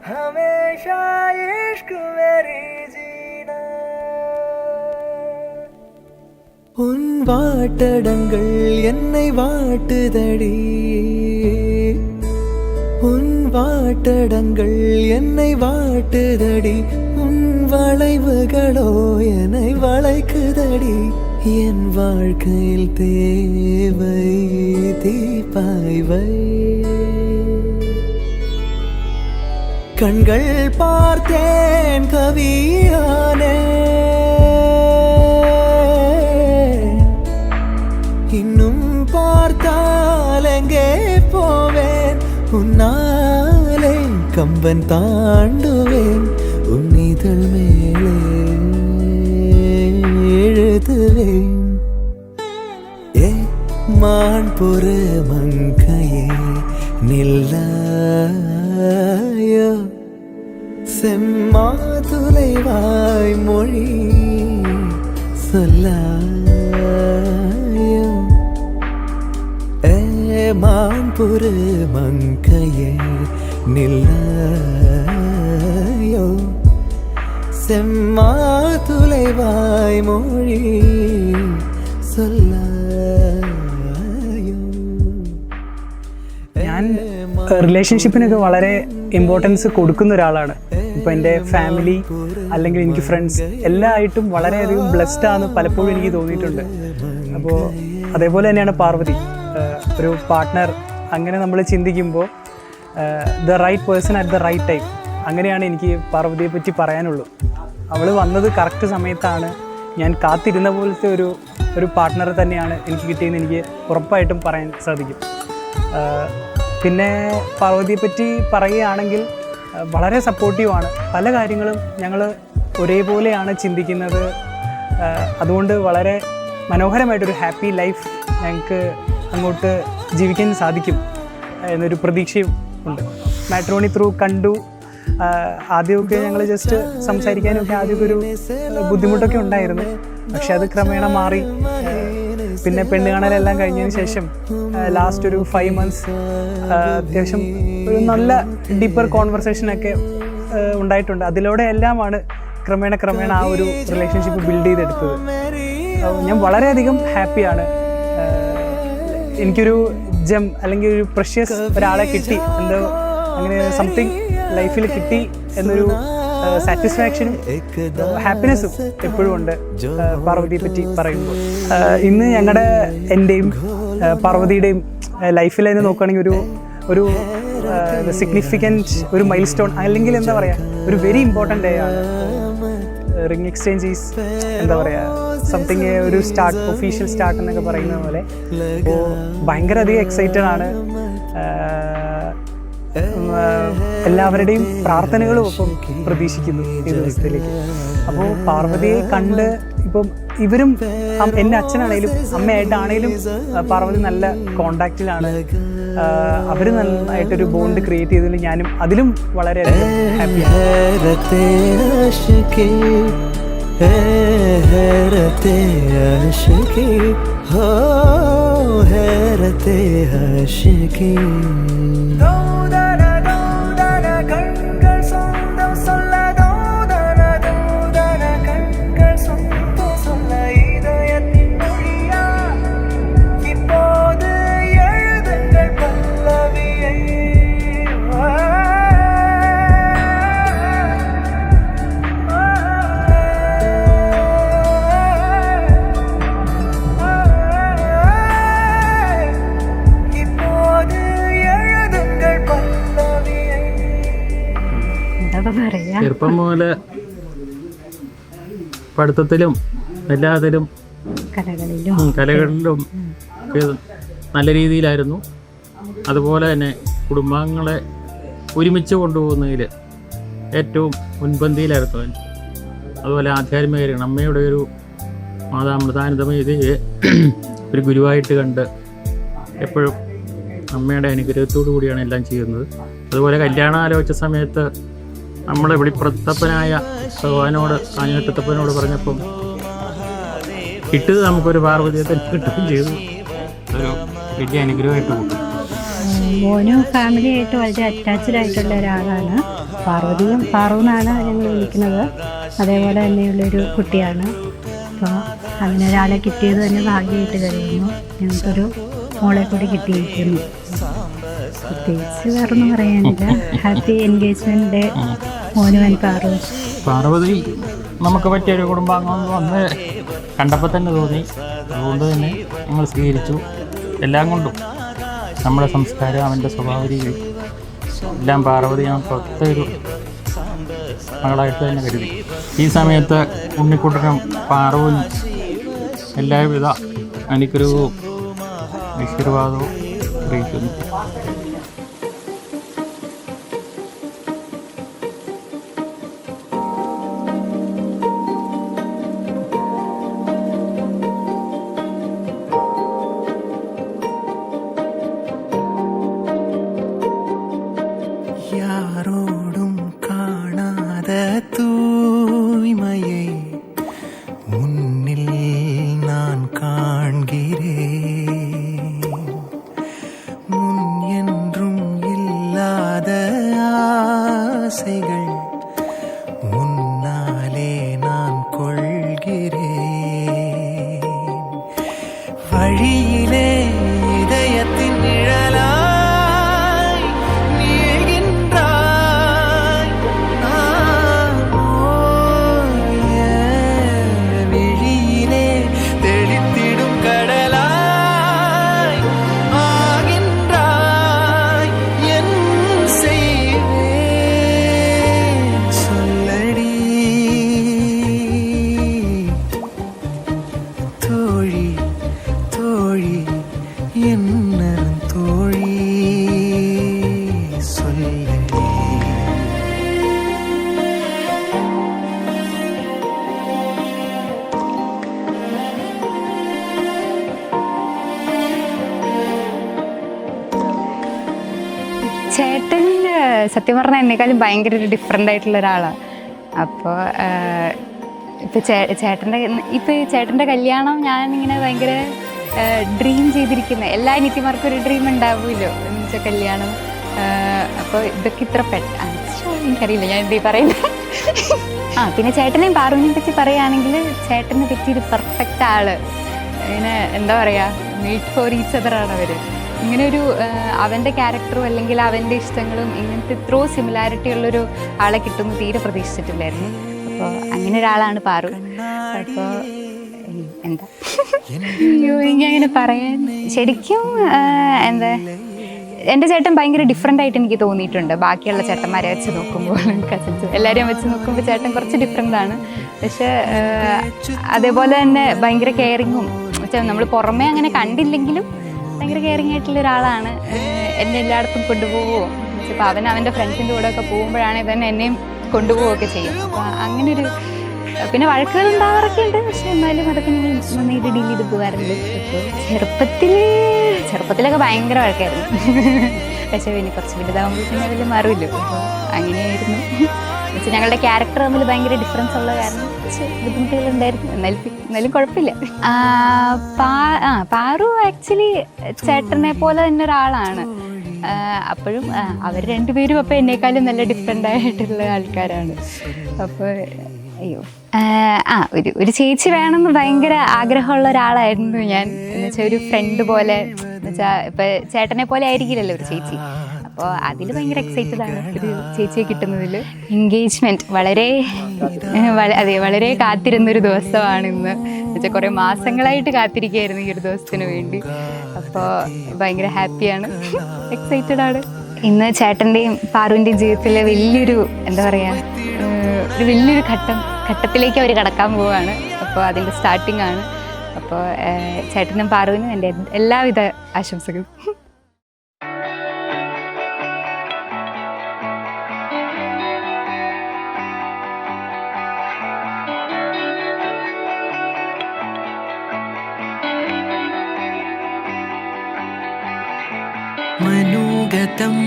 हमेशा इश्क मेरी जीना उन वाटडंगल என்னை வாட்டுதடி உன் வாட்டடங்கள் என்னை வாட்டுதடி உன் வளைவுகளோ என்னை வளைக்குதடி என் வாழ்க்கையில் தேவை தீபாய்வை கண்கள் பார்த்தேன் கவியானே இன்னும் பார்த்தால் எங்கே போவேன் உன்னாலே கம்பன் தாண்டுவேன் உன் இதழ் மேலே எழுதுவேன் ஏ மான் பொற மங்கையே நில்லாயோ செம்மாதுளைவாய் மொழி சொல்லாயோ ஏ மான் பொற மங்கையே நில்லாயோ செம்மாதுளைவாய் மொழி சொல்லாയോ. ഞാൻ റിലേഷൻഷിപ്പിനൊക്കെ വളരെ ഇമ്പോർട്ടൻസ് കൊടുക്കുന്ന ഒരാളാണ്. ഇപ്പോൾ എൻ്റെ ഫാമിലി അല്ലെങ്കിൽ എനിക്ക് ഫ്രണ്ട്സ് എല്ലാമായിട്ടും വളരെയധികം ബ്ലെസ്ഡ് ആണെന്ന് പലപ്പോഴും എനിക്ക് തോന്നിയിട്ടുണ്ട്. അപ്പോൾ അതേപോലെ തന്നെയാണ് പാർവതി. ഒരു പാർട്ട്ണർ അങ്ങനെ നമ്മൾ ചിന്തിക്കുമ്പോൾ the right person at the right time, അങ്ങനെയാണ് എനിക്ക് പാർവതിയെ പറ്റി പറയാനുള്ളൂ. അവൾ വന്നത് കറക്റ്റ് സമയത്താണ്. ഞാൻ കാത്തിരുന്ന പോലത്തെ ഒരു പാർട്ട്ണർ തന്നെയാണ് എനിക്ക് കിട്ടിയെന്ന് എനിക്ക് ഉറപ്പായിട്ടും പറയാൻ സാധിക്കും. പിന്നെ പാർവതിയെ പറ്റി പറയുകയാണെങ്കിൽ വളരെ സപ്പോർട്ടീവാണ്. പല കാര്യങ്ങളും ഞങ്ങൾ ഒരേപോലെയാണ് ചിന്തിക്കുന്നത്. അതുകൊണ്ട് വളരെ മനോഹരമായിട്ടൊരു ഹാപ്പി ലൈഫ് ഞങ്ങൾക്ക് അങ്ങോട്ട് ജീവിക്കാൻ സാധിക്കും എന്നൊരു പ്രതീക്ഷയും ഉണ്ട്. മാട്രിമോണി ത്രൂ കണ്ടു. ആദ്യമൊക്കെ ഞങ്ങൾ ജസ്റ്റ് സംസാരിക്കാനൊക്കെ ആദ്യമൊക്കെ ഒരു ബുദ്ധിമുട്ടൊക്കെ ഉണ്ടായിരുന്നു. പക്ഷെ അത് ക്രമേണ മാറി. പിന്നെ പെണ്ണ് കാണലെല്ലാം കഴിഞ്ഞതിന് ശേഷം ലാസ്റ്റ് ഒരു 5 months അത്യാവശ്യം ഒരു നല്ല ഡീപ്പർ കോൺവെർസേഷനൊക്കെ ഉണ്ടായിട്ടുണ്ട്. അതിലൂടെ എല്ലാമാണ് ക്രമേണ ആ ഒരു റിലേഷൻഷിപ്പ് ബിൽഡ് ചെയ്തെടുത്തത്. ഞാൻ വളരെയധികം ഹാപ്പിയാണ്. എനിക്കൊരു ജെം അല്ലെങ്കിൽ ഒരു പ്രഷ്യസ് ഒരാളെ കിട്ടി, എന്തോ അങ്ങനെ സംതിങ് ലൈഫിൽ കിട്ടി എന്നൊരു സാറ്റിസ്ഫാക്ഷനും ഹാപ്പിനെസ്സും എപ്പോഴും ഉണ്ട് പാർവതിയെ പറ്റി പറയുമ്പോൾ. ഇന്ന് എൻ്റെയും പാർവതിയുടെയും ലൈഫിൽ തന്നെ നോക്കുകയാണെങ്കിൽ ഒരു സിഗ്നിഫിക്കൻറ്റ് ഒരു മൈൽ സ്റ്റോൺ, അല്ലെങ്കിൽ എന്താ പറയുക, ഒരു വെരി ഇമ്പോർട്ടൻ്റ് ഡേ ആണ്. റിംഗ് എക്സ്ചേഞ്ച് ഈസ് എന്താ പറയുക സംതിങ് ഒരു സ്റ്റാർട്ട്, ഒഫീഷ്യൽ സ്റ്റാർട്ട് എന്നൊക്കെ പറയുന്ന പോലെ. അപ്പോൾ ഭയങ്കര അധികം എക്സൈറ്റഡ് ആണ്. എല്ലാവരുടെയും പ്രാർത്ഥനകളും ഒപ്പം പ്രതീക്ഷിക്കുന്നു ഈ ദിവസത്തിലേക്ക്. അപ്പോൾ പാർവതിയെ കണ്ട് ഇപ്പം ഇവരും എൻ്റെ അച്ഛനാണേലും അമ്മയായിട്ടാണേലും പാർവതി നല്ല കോണ്ടാക്റ്റിലാണ്. അവർ നന്നായിട്ടൊരു ബോണ്ട് ക്രിയേറ്റ് ചെയ്തതിൽ ഞാനും അതിലും വളരെ ചെറുപ്പം മുതല് പഠിത്തത്തിലും എല്ലാത്തിലും കലകളിലും നല്ല രീതിയിലായിരുന്നു. അതുപോലെ തന്നെ കുടുംബാംഗങ്ങളെ ഒരുമിച്ച് കൊണ്ടുപോകുന്നതിൽ ഏറ്റവും മുൻപന്തിയിലായിരുന്നു അവൻ. അതുപോലെ ആധ്യാത്മികരണം അമ്മയുടെ ഒരു മാതാമൃതാനന്ദമയെ ഒരു ഗുരുവായിട്ട് കണ്ട് എപ്പോഴും അമ്മയുടെ അനുഗ്രഹത്തോടു കൂടിയാണ് എല്ലാം ചെയ്യുന്നത്. അതുപോലെ കല്യാണം ആലോചിച്ച സമയത്ത് നമ്മുടെ വെളിപ്രത്തപ്പനായ ഭഗവാനോട് കാഞ്ഞിരത്തപ്പനോട് പറഞ്ഞപ്പം കിട്ടിയത് നമുക്കൊരു പാർവതിയെ തന്നെ കിട്ടുകയും ചെയ്തു. ഒരു വലിയ അനുഗ്രഹമായിട്ട് കൂട്ടും. മോനും ഫാമിലിയായിട്ട് വളരെ അറ്റാച്ച്ഡ് ആയിട്ടുള്ള ഒരാളാണ്. പാർവതിയും പാറു എന്നാണ് ഞങ്ങൾ വിളിക്കുന്നത്. അതേപോലെ തന്നെയുള്ളൊരു കുട്ടിയാണ്. അപ്പോൾ അങ്ങനെ ഒരാളെ കിട്ടിയത് തന്നെ ഭാഗ്യമായിട്ട് കരുതുന്നു. ഞങ്ങൾക്കൊരു മോളെ കൂടി കിട്ടിയിരിക്കുന്നു. പ്രത്യേകിച്ച് വേറൊന്നും പറയാനില്ല. ഹാപ്പി എൻഗേജ്മെന്റ് ഡേ മോനുവൻ പാറു. പാർവതി നമുക്ക് പറ്റിയൊരു കുടുംബാംഗം വന്ന് കണ്ടപ്പോൾ തന്നെ തോന്നി. അതുകൊണ്ട് തന്നെ ഞങ്ങൾ സ്വീകരിച്ചു. എല്ലാം കൊണ്ടും നമ്മുടെ സംസ്കാരം, അവൻ്റെ സ്വഭാവ രീതി എല്ലാം പാർവതി ഞങ്ങൾക്ക് ഒത്തൊരു മകളായിട്ട് തന്നെ കരുതി. ഈ സമയത്ത് ഉണ്ണിക്കുട്ടനും പാറുവിനും എല്ലാവിധ അനുഗ്രഹവും ആശീർവാദവും അറിയിക്കുന്നു. யாரோடும் காணாத தூய்மையை உன்னில் நான் காண்கிறேன். முன் என்றும் இல்லாத ஆசைகள் முன்னாலே நான் கொள்கிறேன். வழியிலே இதயத்தின் நிழலா ചേട്ടൻ സത്യം പറഞ്ഞാൽ എന്നെക്കാളും ഭയങ്കര ഒരു ഡിഫറെൻ്റ് ആയിട്ടുള്ള ഒരാളാണ്. അപ്പോൾ ഇപ്പോൾ ചേട്ടൻ്റെ കല്യാണം ഞാനിങ്ങനെ ഭയങ്കര ഡ്രീം ചെയ്തിരിക്കുന്നത്. എല്ലാ അനിയത്തിമാർക്കും ഒരു ഡ്രീം ഉണ്ടാവുമല്ലോ എന്ന് വെച്ചാൽ കല്യാണം. അപ്പോൾ ഇതൊക്കെ ഇത്ര എനിക്കറിയില്ല ഞാൻ എന്തീ പറയുന്നത്. പിന്നെ ചേട്ടനെയും പാറുവിനെയും പറ്റി പറയുകയാണെങ്കിൽ ചേട്ടനെ പറ്റിയൊരു പെർഫെക്റ്റ് ആള്. ഇങ്ങനെ എന്താ പറയുക, മെയ്ഡ് ഫോർ ഈച്ച് അതറാണ് അവർ. ഇങ്ങനൊരു അവൻ്റെ ക്യാരക്ടറും അല്ലെങ്കിൽ അവൻ്റെ ഇഷ്ടങ്ങളും ഇങ്ങനത്തെ ഇത്രയോ സിമിലാരിറ്റി ഉള്ളൊരു ആളെ കിട്ടുമെന്ന് തീരെ പ്രതീക്ഷിച്ചിട്ടില്ലായിരുന്നു. അപ്പോൾ അങ്ങനെ ഒരാളാണ് പാറു. അപ്പോൾ എന്താ എനിക്കങ്ങനെ പറയാൻ ശരിക്കും എന്താ, എൻ്റെ ചേട്ടൻ ഭയങ്കര ഡിഫറെൻ്റ് ആയിട്ട് എനിക്ക് തോന്നിയിട്ടുണ്ട്. ബാക്കിയുള്ള ചേട്ടന്മാരെ വെച്ച് നോക്കുമ്പോൾ, കസിൻസ് എല്ലാവരെയും വെച്ച് നോക്കുമ്പോൾ ചേട്ടൻ കുറച്ച് ഡിഫറെൻ്റ് ആണ്. പക്ഷേ അതേപോലെ തന്നെ ഭയങ്കര കെയറിങ്ങും. നമ്മൾ പുറമേ അങ്ങനെ കണ്ടില്ലെങ്കിലും ഭയങ്കര കെയറിങ് ആയിട്ടുള്ള ഒരാളാണ്. എന്നെ എല്ലായിടത്തും കൊണ്ടുപോകുമോ, ഇപ്പോൾ അവൻ്റെ ഫ്രണ്ട്സിൻ്റെ കൂടെ ഒക്കെ പോകുമ്പോഴാണെങ്കിൽ തന്നെ എന്നെയും കൊണ്ടുപോവുകയൊക്കെ ചെയ്യും. അപ്പോൾ അങ്ങനൊരു പിന്നെ വഴക്കുകൾ ഉണ്ടാവാറൊക്കെ ഉണ്ട്. പക്ഷെ എന്നാലും അതൊക്കെ ഞങ്ങൾ നന്നായിട്ട് ഡീൽ ചെയ്ത് പോകാറുണ്ട്. അപ്പോൾ ചെറുപ്പത്തിലൊക്കെ ഭയങ്കര വഴക്കായിരുന്നു. പക്ഷേ പിന്നെ കുറച്ച് വലുതാകുമ്പോൾ പിന്നെ അതിൽ മാറുമല്ലോ. അപ്പോൾ അങ്ങനെയായിരുന്നു. പക്ഷേ ഞങ്ങളുടെ ക്യാരക്ടർ തമ്മിൽ ഭയങ്കര ഡിഫറൻസ് ഉള്ള കാരണം കുറച്ച് ബുദ്ധിമുട്ടുകളുണ്ടായിരുന്നു. എന്നാലും കുഴപ്പമില്ല. പാറു ആക്ച്വലി ചേട്ടനെ പോലെ തന്നെ ഒരാളാണ്. അപ്പോഴും അവർ രണ്ടുപേരും അപ്പോൾ എന്നെക്കാളും നല്ല ഡിഫറെൻ്റ് ആയിട്ടുള്ള ആൾക്കാരാണ്. അപ്പോൾ ഒരു ചേച്ചി വേണമെന്ന് ഭയങ്കര ആഗ്രഹമുള്ള ഒരാളായിരുന്നു ഞാൻ. എന്ന് വെച്ചാൽ ഒരു ഫ്രണ്ട് പോലെ, എന്ന് വെച്ചാൽ ഇപ്പം ചേട്ടനെ പോലെ ആയിരിക്കില്ലല്ലോ ഒരു ചേച്ചി. അപ്പോൾ അതിൽ ഭയങ്കര എക്സൈറ്റഡ് ആണ് ഒരു ചേച്ചിയെ കിട്ടുന്നതിൽ. എൻഗേജ്മെൻറ്റ് വളരെ കാത്തിരുന്നൊരു ദിവസമാണ് ഇന്ന്. എന്നുവെച്ചാൽ കുറേ മാസങ്ങളായിട്ട് കാത്തിരിക്കുകയായിരുന്നു ഈ ഒരു ദിവസത്തിന് വേണ്ടി. അപ്പോൾ ഭയങ്കര ഹാപ്പിയാണ്, എക്സൈറ്റഡ് ആണ്. ഇന്ന് ചേട്ടൻ്റെയും പാറുവിൻ്റെയും ജീവിതത്തിലെ വലിയൊരു എന്താ പറയുക, ഒരു വലിയൊരു ഘട്ടത്തിലേക്ക് അവർ കടക്കാൻ പോവുകയാണ്. അപ്പോൾ അതിൻ്റെ സ്റ്റാർട്ടിംഗ് ആണ്. അപ്പോൾ ചേട്ടനും പാറുവിനും എൻ്റെ എല്ലാവിധ ആശംസകളും. മനോഗതം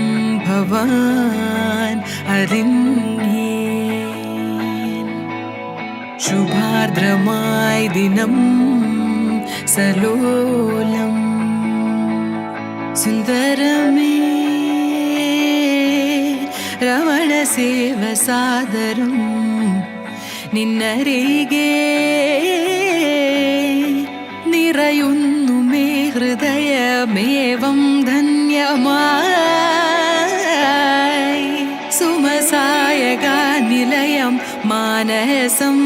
ഭവാൻ അറിഞ്ഞേ, ശുഭാർദ്രമായി ദിനം സലോലം സുന്ദരമേ രമണ സേവ സാദരം നിന്നരികെ നിറയുന്നു മേ ഹൃദയമേവം ധന്യമായി സുമസായക നിലയം മാനസം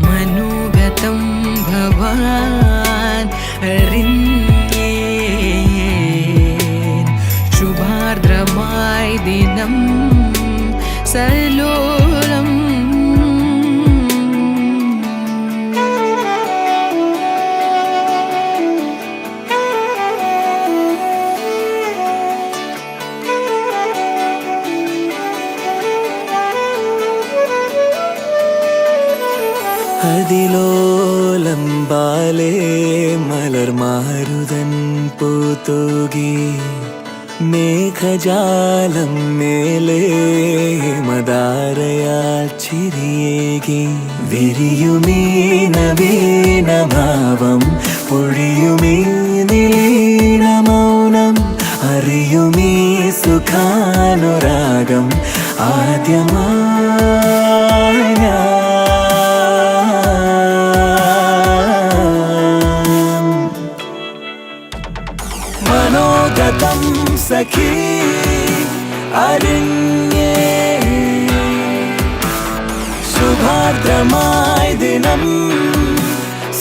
മനോഗതം ഭവാൻ അറിഞ്ഞേൻ ശുഭാർദ്രമായി ദിനം സലോലം അതിലോലം ബാലേ മലർമാരുതൻ പൂത്തൂകി മേഘജാലം മേലേ മദാരയാൽ ചിരിയേകി വിരിയുമീ നവീനഭാവം പൊഴിയുമീ നിലീന മൗനം അറിയുമീ സുഖാനുരാഗം ആദ്യമായി മനോഗതം സഖി അറിഞ്ഞേ ശുഭാർദ്രമായി ദിനം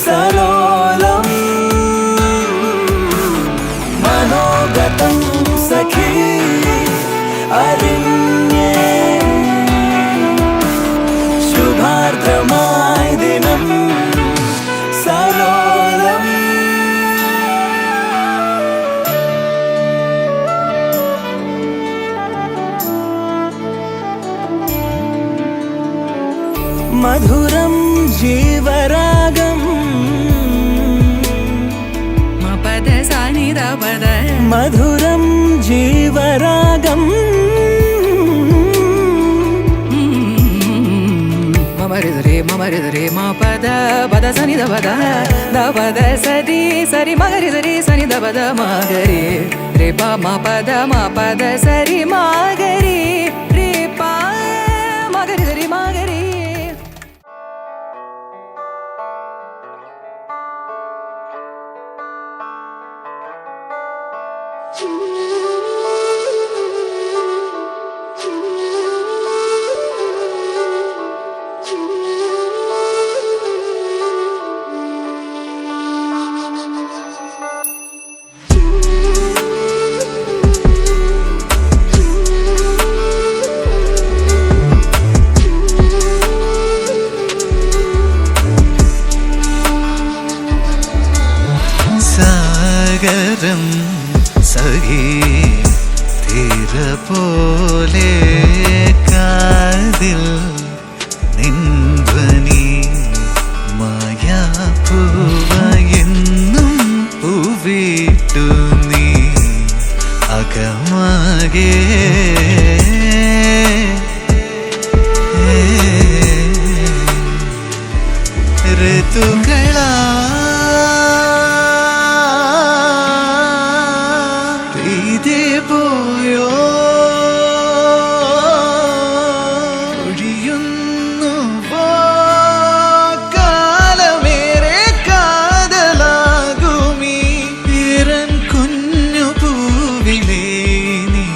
സലോലം മനോഗതം സഖി അറിഞ്ഞേ ശുഭാർദ്രമായി ദിനം സലോലം മധുരം ജീവരാഗം മപദ സാനിദ പദ മധുരം ജീവരാഗം മമരിദരേ മപദ പദ സനിദ പദ ദ പദ സരി സരി മഗരിദരേ സനിദ പദ മഗരി രേ പ മപദ മപദ സരി മഗരി രേ പ മഗരിദരേ മഗരി. സാഗരം സഖി തീര പോലെ കാതിൽ നിൻധ്വനി മായാപ്പൂവയെന്നും പൂവിട്ടു നീ അകമാകെ ഋതുക്കളാ പോയോ ഒഴിയുന്നു കാലമേറെ കാതലാകുമീ പിറൻ കുഞ്ഞു പൂവിലേ നീ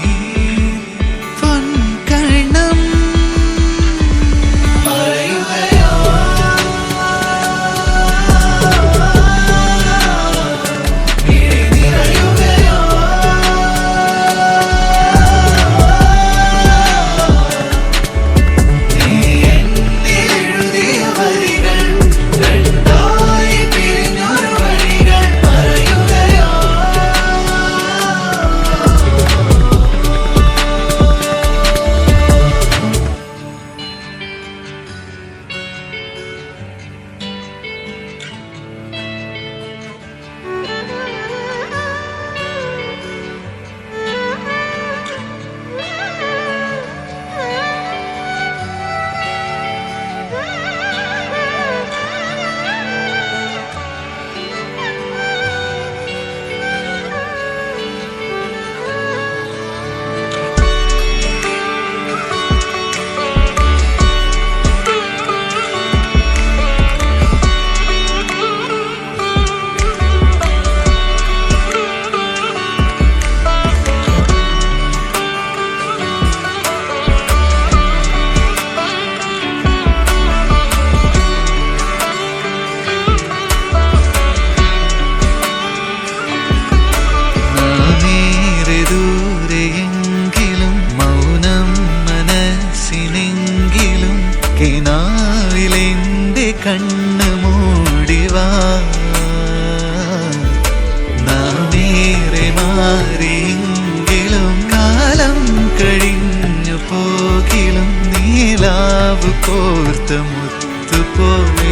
മുത്തുപോയേവാ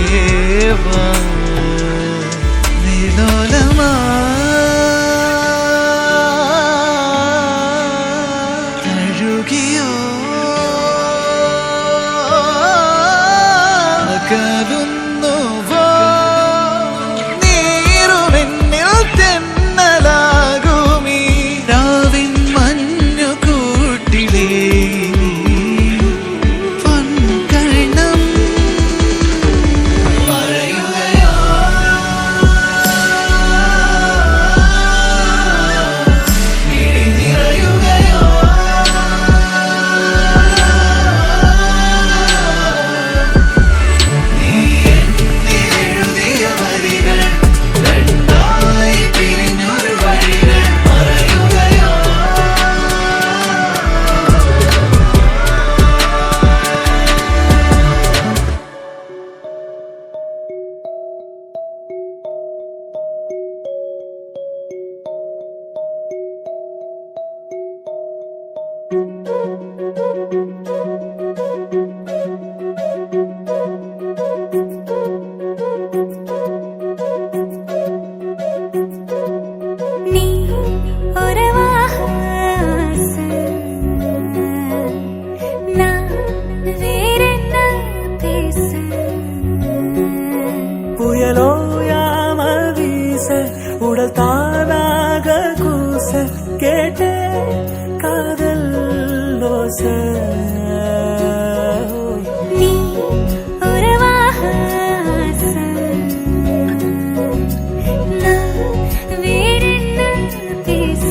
നിലോലമാ തഴുകിയോ അകലുന്നുവോ നീറുമെന്നിൽ തെന്നലാകുമീ രാവിൻ മഞ്ഞുകൂട്ടിലേ പൊൻകണം മറയുകയോ മിഴി നിറയുകയോ നീ എന്നിലെഴുതിയ വരികൾ രണ്ടായി പിരിഞ്ഞൊരു വഴികൾ മറയുകയോ நீ உறவாக ஆசை. நான் வேறென்ன பேச புயலோயாமல் வீச உடல் தானாக கூச கேட்ட காதல் ஓச நீ உறவாக ஆசை. நான் வேறென்ன பேச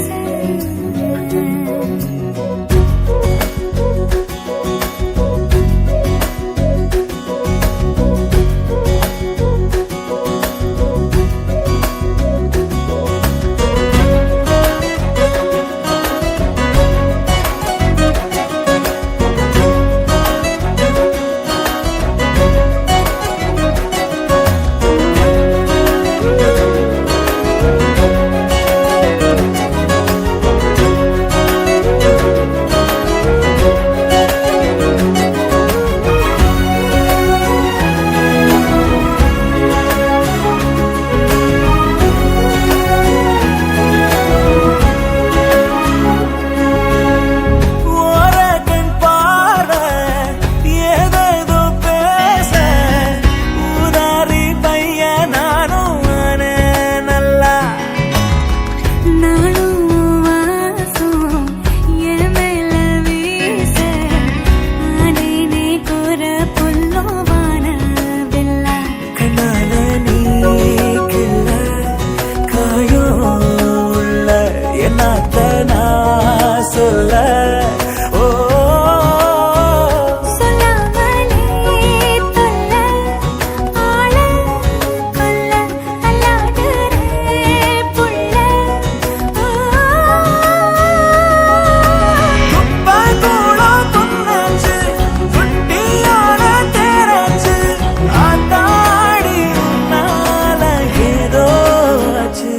ஓரக்கண் பார்வை ஏதேதோ பேச உதாரி பையன் நானும் ஆனே நல்லா நானும் வாசம் என் மேல வீச ஆனேனே குற புல்லோவான வெள்ளா கண்ணால நீ கிள்ள காயோ உள்ள என்னத்த நான் சொல்ல ஓ சொல்லாமலே தொல்ல ஆள கொல்ல அல்லாடுறே புள்ள குப்பை கூடம் துண்ணாச்சு குட்டியோட தேராச்சு ஆத்தாடி உன்னால ஏதோ ஆச்சு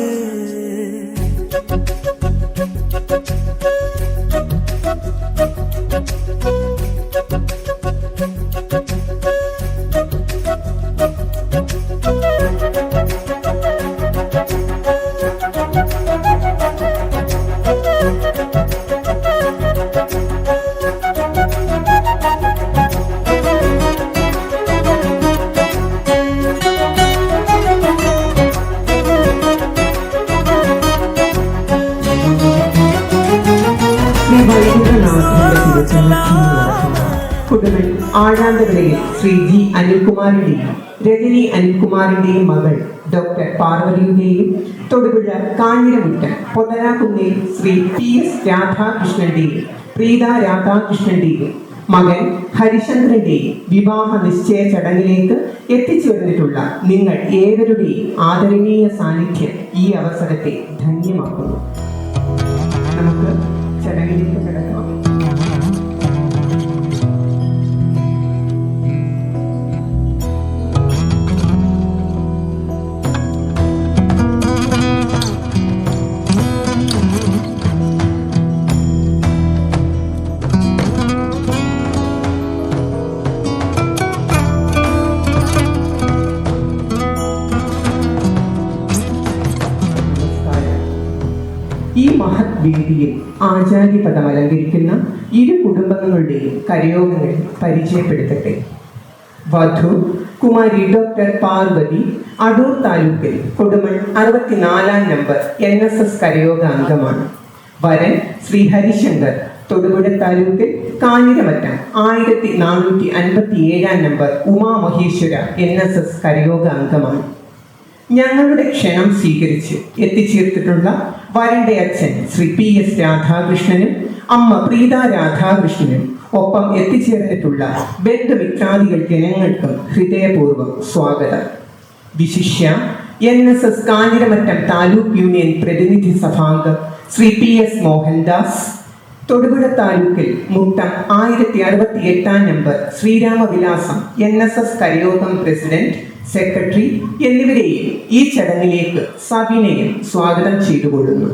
കുടുംബൻ ആഴാന്തകരയിൽ ശ്രീ ജി അനിൽകുമാറിന്റെയും രജനി അനിൽകുമാറിന്റെയും മകൾ ഡോക്ടർ പാർവതിയുടെയും തൊടുപുഴ കാഞ്ഞിരമുറ്റം പൊതരാകുന്നേൽ ശ്രീ പി എസ് രാധാകൃഷ്ണന്റെയും പ്രീത രാധാകൃഷ്ണന്റെയും മകൻ ഹരിചന്ദ്രന്റെയും വിവാഹ നിശ്ചയ ചടങ്ങിലേക്ക് എത്തിച്ചേർന്നിട്ടുള്ള നിങ്ങൾ ഏവരുടെയും ആദരണീയ സാന്നിധ്യം ഈ അവസരത്തെ ധന്യമാക്കുന്നു. നമുക്ക് ചടങ്ങിലേക്ക് കിടക്കാം. ഈ മഹത് വേദിയിൽ ആചാര്യപദം അലങ്കരിക്കുന്ന ഇരു കുടുംബങ്ങളുടെയും കരയോഗങ്ങൾ പരിചയപ്പെടുത്തട്ടെ. വധു കുമാരി ഡോക്ടർ പാർവതി, അടൂർ താലൂക്കിൽ കൊടുമൺ 64 നമ്പർ NSS കരയോഗ അംഗമാണ്. വരൻ ശ്രീ ഹരിശങ്കർ, തൊടുപുഴ താലൂക്കിൽ കാഞ്ഞിരമറ്റം 1457 നമ്പർ ഉമാമഹേശ്വര NSS കരയോഗ അംഗമാണ്. ഞങ്ങളുടെ ക്ഷണം സ്വീകരിച്ച് എത്തിച്ചേർത്തിട്ടുള്ള വരന്റെ അച്ഛൻ ശ്രീ PS രാധാകൃഷ്ണനും അമ്മ പ്രീത രാധാകൃഷ്ണനും ഒപ്പം എത്തിച്ചേർന്നിട്ടുള്ള ബന്ധുമിത്രാദികൾ ജനങ്ങൾക്കും ഹൃദയപൂർവ്വം സ്വാഗതം. വിശിഷ്യ NSS കാഞ്ഞിരമറ്റം താലൂക്ക് യൂണിയൻ പ്രതിനിധി സഭാംഗം ശ്രീ PS മോഹൻദാസ്, തൊടുപുഴ താലൂക്കിൽ Muttom 1068 number Sreeramavilasam NSS Karayogam president, secretary എന്നിവരെയും ഈ ചടങ്ങിലേക്ക് സവിനയം സ്വാഗതം ചെയ്തുകൊള്ളുന്നു.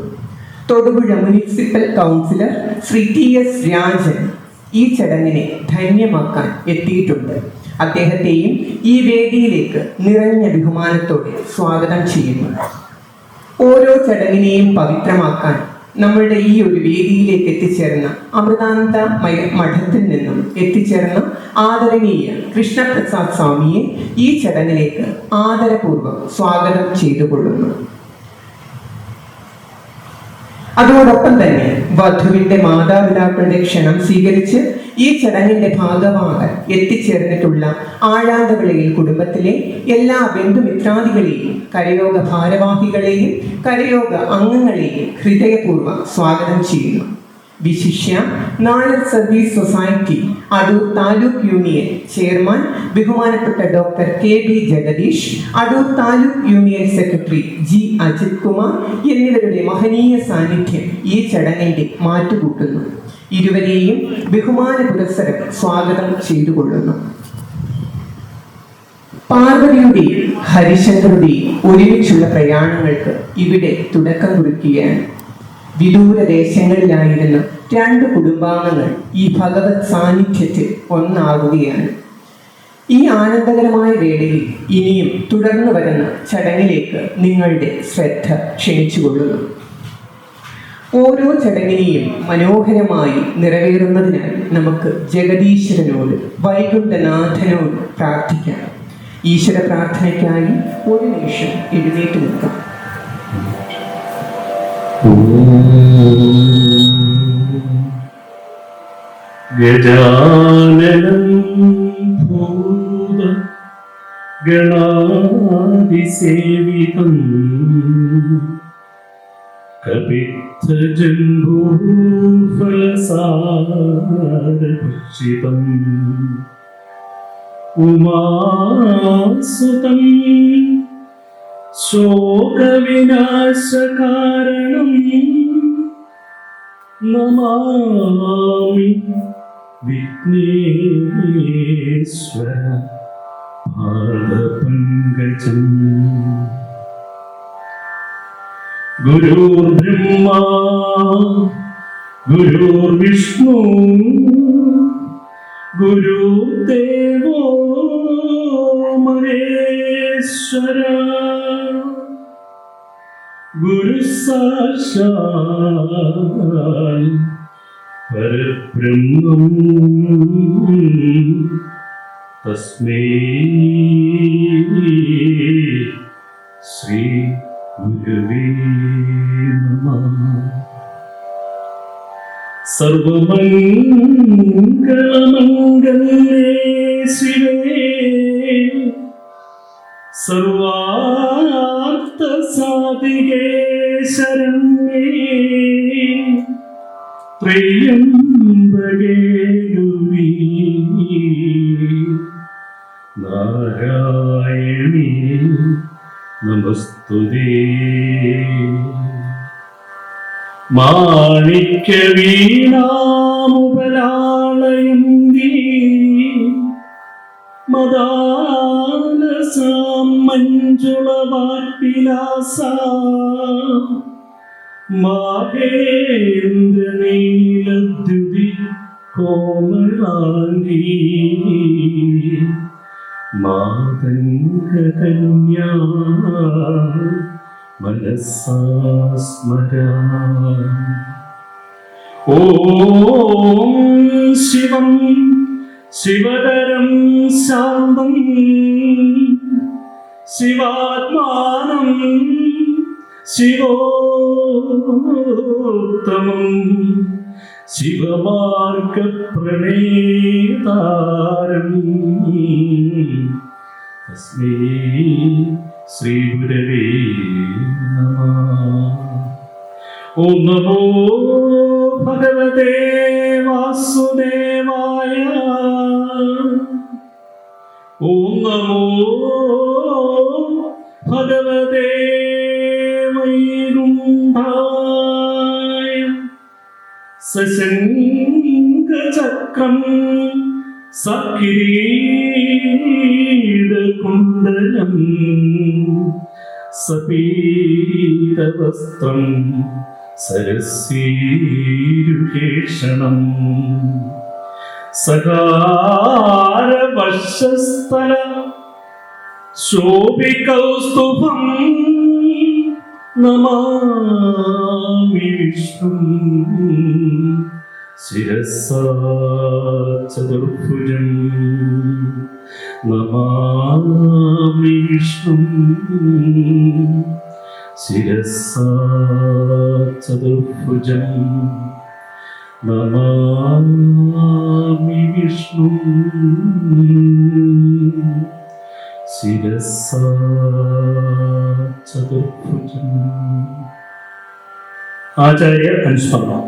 Thodupuzha municipal councillor Shri TS Rajan ഈ ചടങ്ങിനെ ധന്യമാക്കാൻ എത്തിയിട്ടുണ്ട്. അദ്ദേഹത്തെയും ഈ വേദിയിലേക്ക് നിറഞ്ഞ ബഹുമാനത്തോടെ സ്വാഗതം ചെയ്യുന്നു. ഓരോ ചടങ്ങിനെയും പവിത്രമാക്കാൻ നമ്മളുടെ ഈ ഒരു വേദിയിലേക്ക് എത്തിച്ചേർന്ന അമൃതാനന്ദ മഠത്തിൽ നിന്നും എത്തിച്ചേർന്ന ആദരണീയ കൃഷ്ണപ്രസാദ് സ്വാമിയെ ഈ ചടങ്ങിലേക്ക് ആദരപൂർവ്വം സ്വാഗതം ചെയ്തുകൊള്ളുന്നു. അതോടൊപ്പം തന്നെ വധുവിന്റെ മാതാപിതാക്കളുടെ ക്ഷണം സ്വീകരിച്ച് ഈ ചടങ്ങിന്റെ ഭാഗമാകാൻ എത്തിച്ചേർന്നിട്ടുള്ള ആഴാന്തവിളയിൽ കുടുംബത്തിലെ എല്ലാ ബന്ധുമിത്രാദികളെയും കരയോഗ ഭാരവാഹികളെയും കരയോഗ അംഗങ്ങളെയും ഹൃദയപൂർവ്വം സ്വാഗതം ചെയ്യുന്നു. വിശിഷ്യ Nair service society Adoor taluk union chairman ബഹുമാനപ്പെട്ട doctor KB Jagadish, Adoor taluk union secretary G Ajith Kumar എന്നിവരുടെ മഹനീയ സാന്നിധ്യം ഈ ചടങ്ങിന്റെ മാറ്റുകൂട്ടുന്നു. ഇരുവരെയും ബഹുമാന പുരസ്സരം സ്വാഗതം ചെയ്തുകൊള്ളുന്നു. പാർവതിയുടെയും ഹരിശങ്കറുടെയും ഒരുമിച്ചുള്ള പ്രയാണങ്ങൾക്ക് ഇവിടെ തുടക്കം കുറിക്കുകയാണ്. വിദൂര ദേശങ്ങളിലായിരുന്ന 2 കുടുംബാംഗങ്ങൾ ഈ ഭഗവത് സാന്നിധ്യത്തിൽ ഒന്നാകുകയാണ്. ഈ ആനന്ദകരമായ വേളയിൽ ഇനിയും തുടർന്നു വരുന്ന ചടങ്ങിലേക്ക് നിങ്ങളുടെ ശ്രദ്ധ ക്ഷണിച്ചുകൊള്ളുന്നു. ഓരോ ചടങ്ങിനെയും മനോഹരമായി നിറവേറുന്നതിനായി നമുക്ക് ജഗദീശ്വരനോട്, വൈകുണ്ഠനാഥനോട് പ്രാർത്ഥിക്കാം. ഈശ്വര പ്രാർത്ഥനയ്ക്കായി ഒരു നിമിഷം എഴുന്നേറ്റ് നിൽക്കാം. ഗജാനനം ഭൂത ഗണാതിസേവിതം കപിത്തജംബൂഫലസാരഭക്ഷിതം ഉമാസുതം ശോകവിനാശകാരണം നമാമി വിഘ്നേശ്വര പാദപങ്കജം. ഗുരുർബ്രഹ്മാ ഗുരുർവിഷ്ണു ഗുരുദേവോ മഹേശ്വര ഗുരു സാക്ഷാൽ പരബ്രഹ്മം തസ്മൈ ശ്രീ ഗുരുവേ നമഃ. സർവമംഗളമംഗല്യേ ശിവേ സർവാർത്ഥസാധികേ ശരണ്യേ ത്രയംബകേ ഗൗരി നാരായണീ നമസ്തുതേ. മാണിക്യവീണാമുപലാളയന്തി മദാലസാം മഞ്ജുളവാഗ്വിലാസാ മാഹേന്ദ്രനീലദ്യുതി കോമളാംഗീ മാതംഗകന്യാ മനസാ സ്മരാമി. ഓം ശിവം ശിവതരം ശാന്തം ശിവാത്മാനം ശിവോത്തമം ശിവമാർഗപ്രണേതാരം തസ്മൈ ശ്രീഗുരവേ നമഃ. ഓം നമോ ഭഗവതേ വാസുദേവായ. ഓം നമോ ഭഗവതേ വൈകുണ്ഠായ. സശങ്കചക്രം സകിരീടകുണ്ഡലം സപീതവസ്ത്രം സരസീരുഹേഷണം സകാരവശസ്ഥല ശോഭികൗസ്തുഭം നമാമി വിഷ്ണും ശിരസാ ചതുർഭുജം നമാമി വിഷ്ണും ശിരസാ ചതുർഭുജം നമാമി വിഷ്ണും ശിരസാ ചതുർഭുജം. ആചാര്യ അനുസ്മരണം.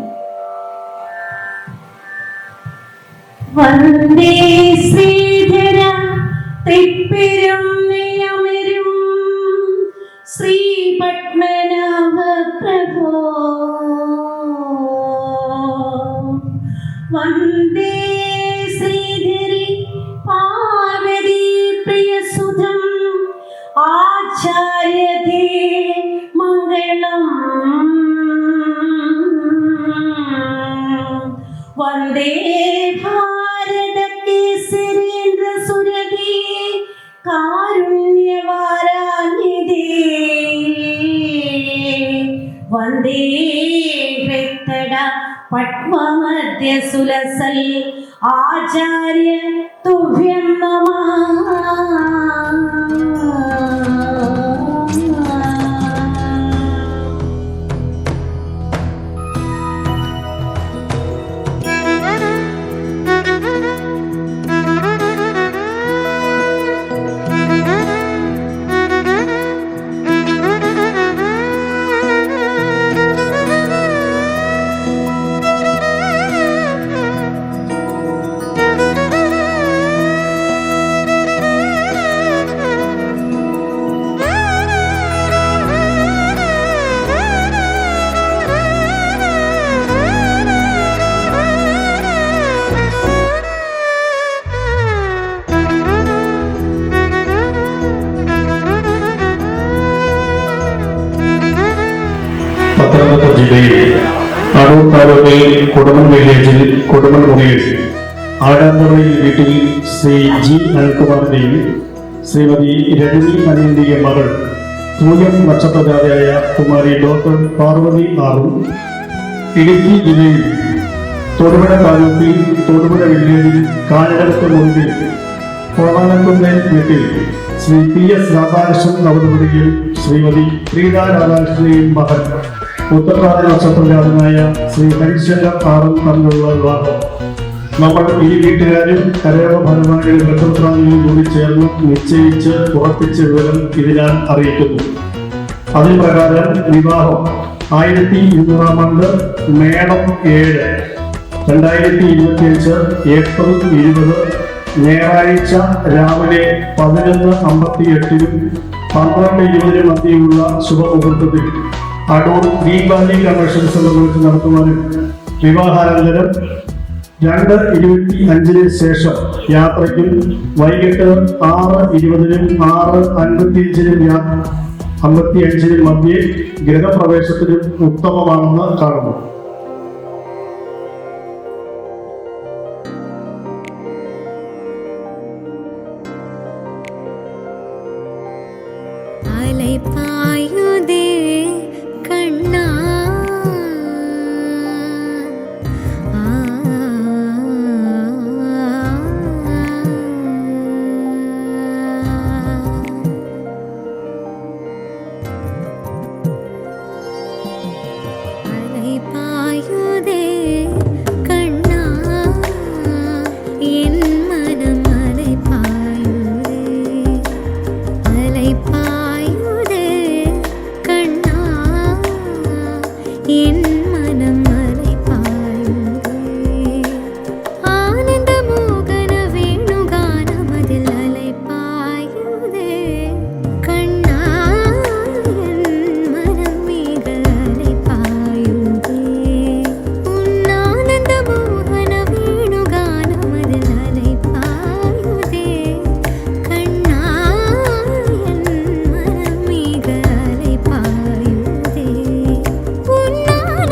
വന്ദേ ശ്രീധര തൃപ്പിരുന്നയമരും ശ്രീ പത്മനാഭ പ്രഭോ. വന്ദേ ശ്രീധരി പാർവതി പ്രിയസുതം ആചാര്യതേ മംഗളം. വന്ദേ ഭാരത കേസരീന്ദ്ര സുരഭി കാരുണ്യവാരാനിധി. വന്ദേ ഹൃത്തട പത്മമധ്യ സുലസൽ ആചാര്യ തുഭ്യം നമഃ. പത്തനംതിട്ട ജില്ലയിൽ അടൂർ താലൂക്കിൽ കൊടുമൺ വില്ലേജിൽ കൊടുമൺ മുറിയിൽ ആടാന്തറയിൽ വീട്ടിൽ ശ്രീ ജി അനിൽകുമാറിന്റെയും ശ്രീമതി രജനി അനിലിന്റെയും മകൾ പൂയം നക്ഷത്രജാതയായ കുമാരി ഡോക്ടർ പാർവതി ആറും ഇടുക്കി ജില്ലയിൽ തൊടുപുഴ താലൂക്കിൽ തൊടുപുഴ വില്ലേജിൽ കാഞ്ഞിരത്ത് മുറിയിൽ കോണാനക്കുന്നേൽ വീട്ടിൽ ശ്രീ പി എസ് രാധാകൃഷ്ണൻ നവദമ്പതിയും ശ്രീമതി പ്രീത രാധാകൃഷ്ണനെയും മകൻ ഉത്തരവാദ നക്ഷത്രജാതനായ ശ്രീ ഹരിശങ്കർ ആറും തമ്മിലുള്ള വിവാഹം നമ്മൾ ഈ വീട്ടുകാരും കരയോഗ ഭാരവാഹികളും ബന്ധുപ്രാണികളും കൂടി ചേർന്ന് നിശ്ചയിച്ച് ഉറപ്പിച്ച വിവരം ഇതിനാൽ അറിയിക്കുന്നു. അതിന് പ്രകാരം വിവാഹം 1200 ആണ്ട് മേടം 7 2025 ഏപ്രിൽ 20 ഞായറാഴ്ച രാവിലെ 11:58 12:20 മധ്യയുള്ള ശുഭമുഹൂർത്തത്തിൽ അടൂർ ദീപാവലി കൺവെൻഷൻ സെന്ററിൽ വെച്ച് നടത്തുവാനും വിവാഹാനന്തരം 2:25 ശേഷം യാത്രയ്ക്കും വൈകിട്ട് 6:20 6:55 മധ്യേ ഗൃഹപ്രവേശത്തിനും ഉത്തമമാണെന്ന് കാണുന്നു. அலைபாயுதே என் மனம் அலைபாயுதே ஆனந்த மோகன வேணுகானமதில் அலைபாயுதே கண்ணா என் மனம் மிக அலைபாயுதே உன் ஆனந்த மோகன வேணுகானமதில் அலைபாயுதே கண்ணா என் மனம் மிக அலைபாயுதே உன்னான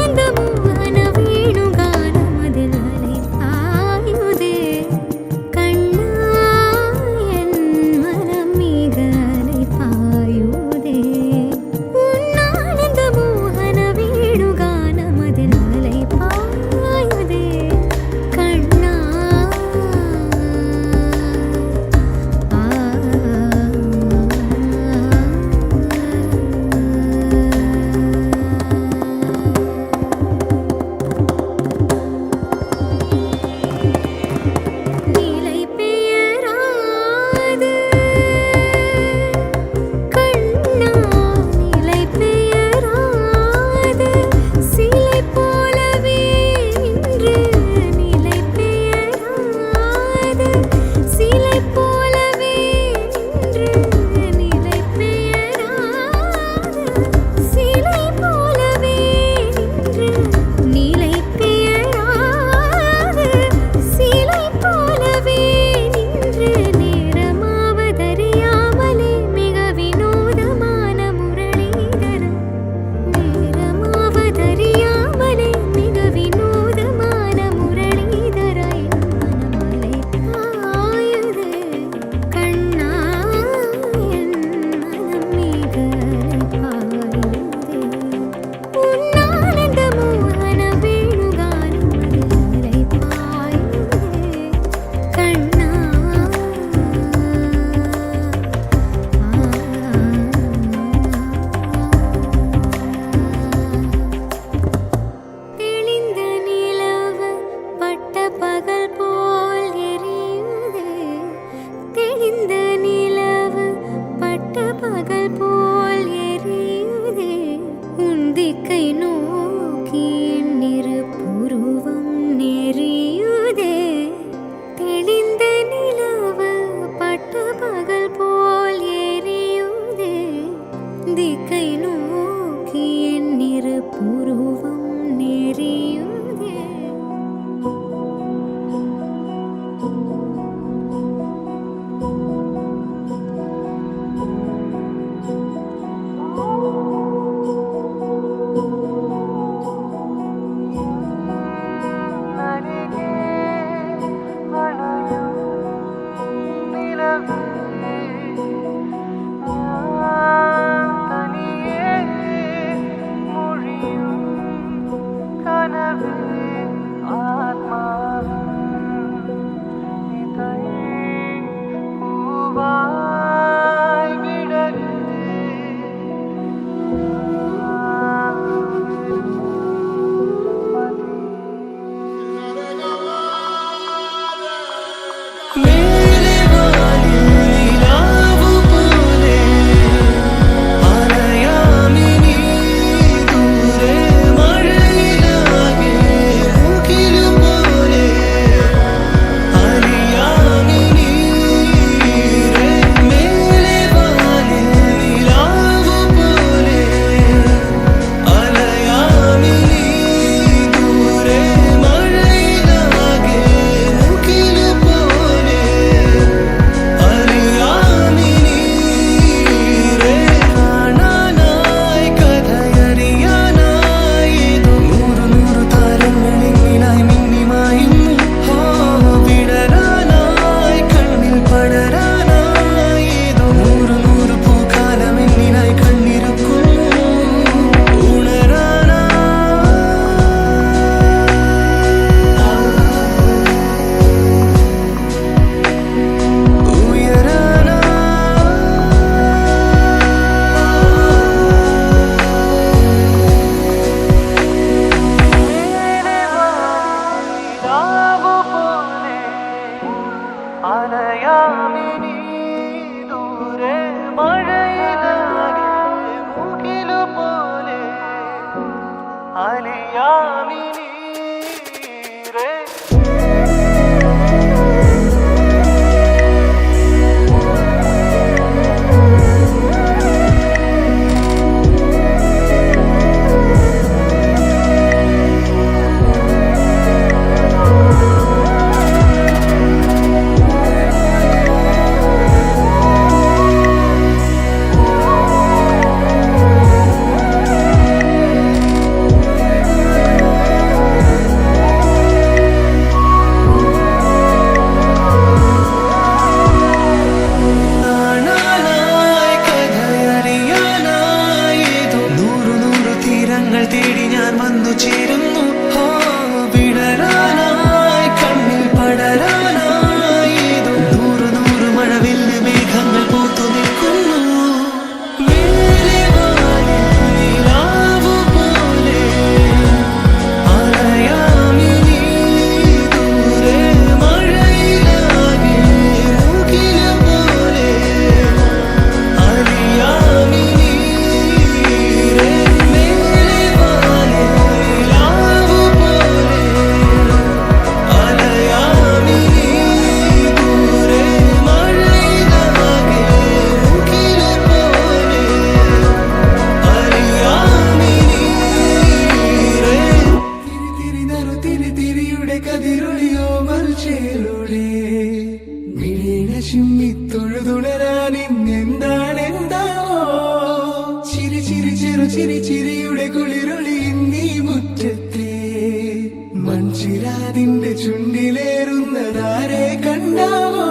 മൺചിരാതിന്റെ ചുണ്ടിലേറുന്നതാരെ കണ്ടാവോ?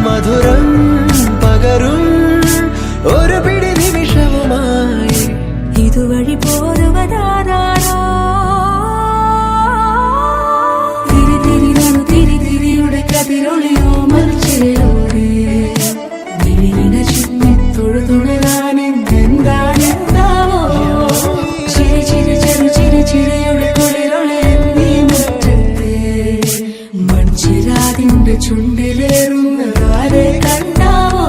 മധുരം പകരും ഒരു പിടി നിമിഷവുമായി ഇതുവഴി പോരുവതാരോ തിരിതിരിയുടെ കതിരൊളിയോ മറിച്ചിലൂടെ വിഴിഞ്ഞ ചുമ്മി തൊഴുതുണരാൻ എന്താണെന്താവോ ചിരി ചിരി ചെറു ചിരി ചിരിയുടെ കുളിരൊളി നീ മുറ്റത്തെ മൺചിരാതിന്റെ ചുണ്ടിലേറുന്നതാരെ കണ്ടാവോ?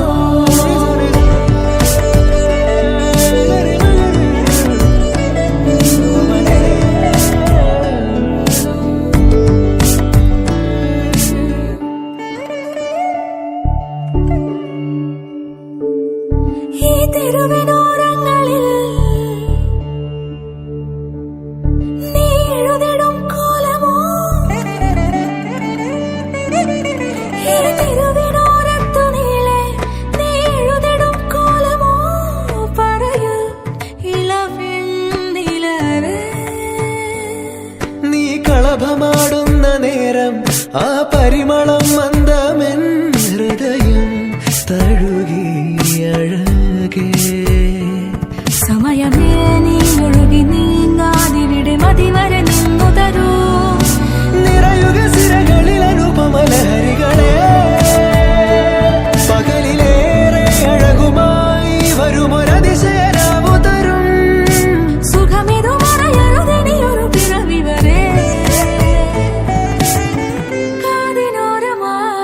ഈ തെരുവിനോരങ്ങളിൽ നീ എഴുതിടും കോലമോ? ഈ തെരുവിനോരത്തു നീളെ നീ എഴുതിടും കോലമോ? പറയൂ ഇളവെണ്ണിലവേ. നീ കളഭമാടുന്ന നേരം ആ പരിമളം മന്ദമെൻ ഹൃദയം തഴുകി അഴകേ. സമയമേ നീ ഒഴുകി നീങ്ങാതിവിടെ മതിവരെ നിന്നു തരൂ. നിറയുക സിരകളിൽ അനുപമലഹരികളെ പകലിലേറെ അഴകുമായി വരുമൊരതിശയരാവു തരും. സുഖമിതു മറയരുതിനിയൊരു പിറവി വരെ കാതിനോരമായി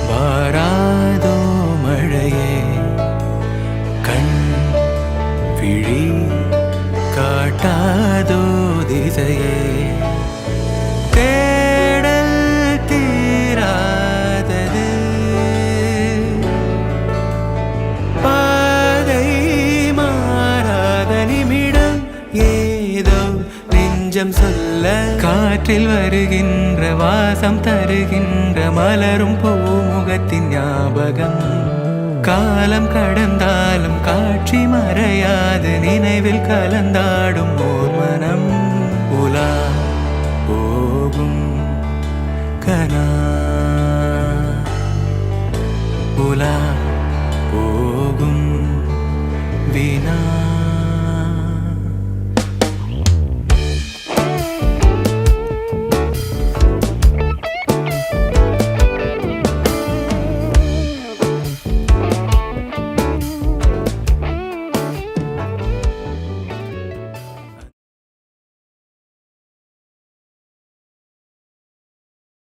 വാരാതോ മഴയെ കൺ വിഴി കാട്ടാതോ ദിശയെ തേടൽ തീരാതത് പാதை மாறாத நிமிடம் ஏதோ நெஞ்சம் சொல்ல காற்றில் வருகின்ற வாசம் தருகின்ற மலரும் பூமுகத்தின் ஞாபகம் காலம் கடந்தாலும் காட்சி மறையாது நினைவில் கலந்தாடும் ஓர் மனம் உலா போகும் கனா